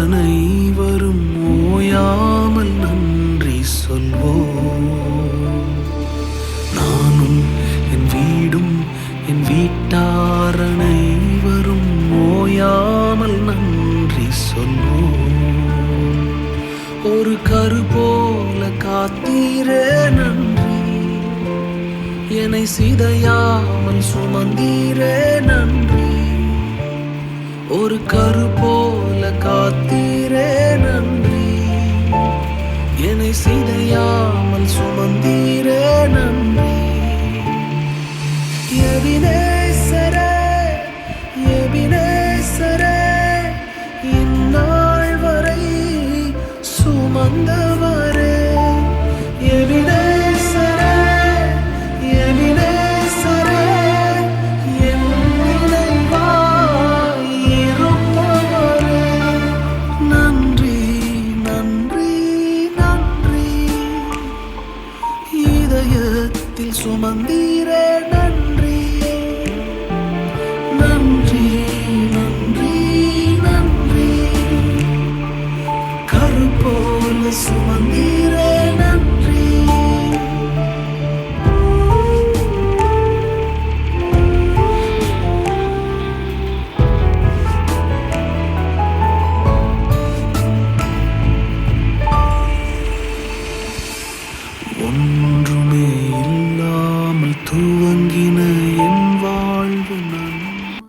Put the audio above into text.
அனைவரும் ஓயாமல் நன்றி சொல்வோம். நானும் என் வீடும் என் வீட்டார் அனைவரும் ஓயாமல் நன்றி சொல்வோம். ஒரு கரு போல காத்தீரே நன்றி, என்னை சிதையாமல் சுமந்தீரே நன்றி. ஒரு கரு போல காத்தீரே நன்றி, என்னை சிதையாமல் சுமந்தீரே நன்றி. எபினேசரே எபினேசரே, இந்நாள் வரை சுமந்த